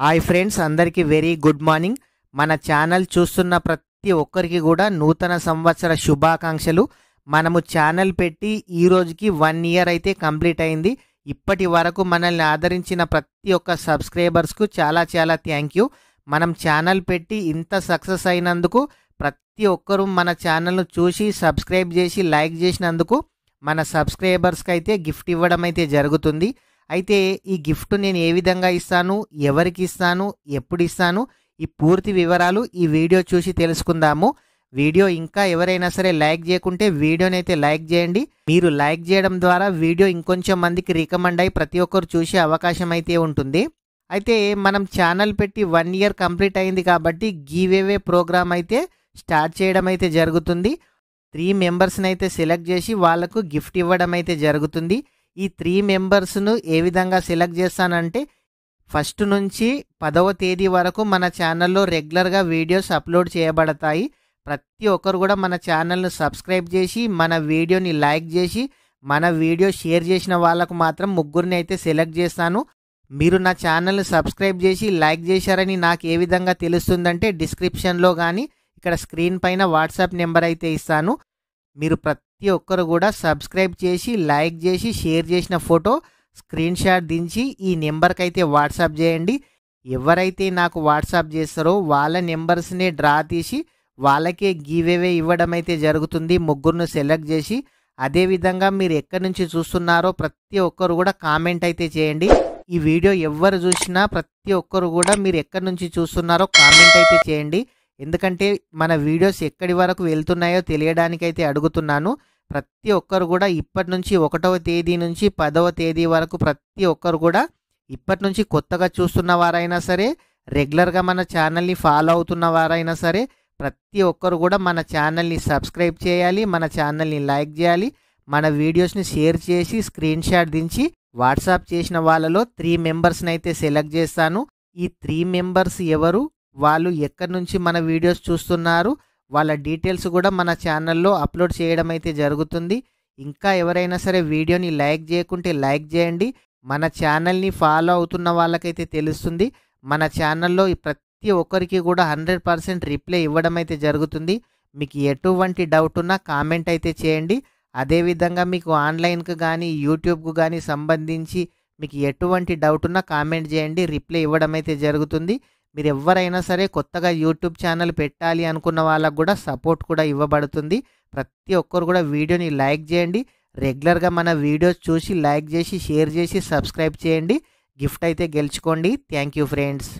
Hi friends, అందరికీ very good morning. మన channel చూస్తున్న ప్రతి ఒక్కరికి కూడా నూతన సంవత్సర శుభాకాంక్షలు. మనము ఛానల్ పెట్టి ఈ రోజుకి 1 ఇయర్ అయితే కంప్లీట్ అయింది. ఇప్పటి వరకు మనల్ని ఆదరించిన ప్రతి ఒక్క సబ్స్క్రైబర్స్కు చాలా చాలా థ్యాంక్ యూ. మనం ఛానల్ పెట్టి ఇంత సక్సెస్ అయినందుకు ప్రతి ఒక్కరూ మన ఛానల్ను చూసి సబ్స్క్రైబ్ చేసి లైక్ చేసినందుకు మన సబ్స్క్రైబర్స్కి అయితే గిఫ్ట్ ఇవ్వడం అయితే జరుగుతుంది. అయితే ఈ గిఫ్ట్ నేను ఏ విధంగా ఇస్తాను, ఎవరికి ఇస్తాను, ఎప్పుడు ఇస్తాను, ఈ పూర్తి వివరాలు ఈ వీడియో చూసి తెలుసుకుందాము. వీడియో ఇంకా ఎవరైనా సరే లైక్ చేయకుంటే వీడియోని అయితే లైక్ చేయండి. మీరు లైక్ చేయడం ద్వారా వీడియో ఇంకొంచెం మందికి రికమెండ్ అయ్యి ప్రతి ఒక్కరు చూసే అవకాశం అయితే ఉంటుంది. అయితే మనం ఛానల్ పెట్టి 1 ఇయర్ కంప్లీట్ అయింది కాబట్టి గివ్-అవే ప్రోగ్రామ్ అయితే స్టార్ట్ చేయడం అయితే జరుగుతుంది. 3 మెంబర్స్ని అయితే సెలెక్ట్ చేసి వాళ్ళకు గిఫ్ట్ ఇవ్వడం అయితే జరుగుతుంది. ఈ 3 మెంబర్స్ను ఏ విధంగా సెలెక్ట్ చేస్తానంటే, ఫస్ట్ నుంచి 10వ తేదీ వరకు మన ఛానల్లో రెగ్యులర్గా వీడియోస్ అప్లోడ్ చేయబడతాయి. ప్రతి ఒక్కరు కూడా మన ఛానల్ను సబ్స్క్రైబ్ చేసి మన వీడియోని లైక్ చేసి మన వీడియో షేర్ చేసిన వాళ్ళకు మాత్రం ముగ్గురిని అయితే సెలెక్ట్ చేస్తాను. మీరు నా ఛానల్ని సబ్స్క్రైబ్ చేసి లైక్ చేశారని నాకు ఏ విధంగా తెలుస్తుందంటే, డిస్క్రిప్షన్లో కానీ ఇక్కడ స్క్రీన్ పైన వాట్సాప్ నెంబర్ అయితే ఇస్తాను. మీరు ప్రతి ఒక్కరు కూడా సబ్స్క్రైబ్ చేసి లైక్ చేసి షేర్ చేసిన ఫోటో స్క్రీన్ షాట్ దించి ఈ నెంబర్కి అయితే వాట్సాప్ చేయండి. ఎవరైతే నాకు వాట్సాప్ చేస్తారో వాళ్ళ నెంబర్స్ని డ్రా తీసి వాళ్ళకే గివ్-అవే ఇవ్వడం అయితే జరుగుతుంది, ముగ్గురును సెలెక్ట్ చేసి. అదేవిధంగా మీరు ఎక్కడి నుంచి చూస్తున్నారో ప్రతి ఒక్కరు కూడా కామెంట్ అయితే చేయండి. ఈ వీడియో ఎవరు చూసినా ప్రతి ఒక్కరు కూడా మీరు ఎక్కడి నుంచి చూస్తున్నారో కామెంట్ అయితే చేయండి. ఎందుకంటే మన వీడియోస్ ఎక్కడి వరకు వెళ్తున్నాయో తెలియడానికైతే అడుగుతున్నాను. ప్రతి ఒక్కరు కూడా ఇప్పటి నుంచి 1వ తేదీ నుంచి 10వ తేదీ వరకు ప్రతి ఒక్కరు కూడా ఇప్పటి నుంచి కొత్తగా చూస్తున్న వారైనా సరే, రెగ్యులర్గా మన ఛానల్ని ఫాలో అవుతున్న వారైనా సరే, ప్రతి ఒక్కరు కూడా మన ఛానల్ని సబ్స్క్రైబ్ చేయాలి, మన ఛానల్ని లైక్ చేయాలి, మన వీడియోస్ని షేర్ చేసి స్క్రీన్ షాట్ దించి వాట్సాప్ చేసిన వాళ్ళలో 3 మెంబర్స్ని అయితే సెలెక్ట్ చేస్తాను. ఈ 3 మెంబర్స్ ఎవరు, వాళ్ళు ఎక్కడి నుంచి మన వీడియోస్ చూస్తున్నారు, వాళ్ళ డీటెయిల్స్ కూడా మన ఛానల్లో అప్లోడ్ చేయడం అయితే జరుగుతుంది. ఇంకా ఎవరైనా సరే వీడియోని లైక్ చేయకుంటే లైక్ చేయండి. మన ఛానల్ని ఫాలో అవుతున్న వాళ్ళకైతే తెలుస్తుంది. మన ఛానల్లో ప్రతి ఒక్కరికి కూడా 100% రిప్లై ఇవ్వడం అయితే జరుగుతుంది. మీకు ఎటువంటి డౌట్ ఉన్నా కామెంట్ అయితే చేయండి. అదేవిధంగా మీకు ఆన్లైన్కి కానీ యూట్యూబ్కు కానీ సంబంధించి మీకు ఎటువంటి డౌట్ ఉన్నా కామెంట్ చేయండి, రిప్లై ఇవ్వడం అయితే జరుగుతుంది. మీరు ఎవరైనా సరే కొత్తగా యూట్యూబ్ ఛానల్ పెట్టాలి అనుకున్న వాళ్ళకు కూడా సపోర్ట్ కూడా ఇవ్వబడుతుంది. ప్రతి ఒక్కరు కూడా వీడియోని లైక్ చేయండి. రెగ్యులర్గా మన వీడియోస్ చూసి లైక్ చేసి షేర్ చేసి సబ్స్క్రైబ్ చేయండి. గిఫ్ట్ అయితే గెలుచుకోండి. Thank you friends.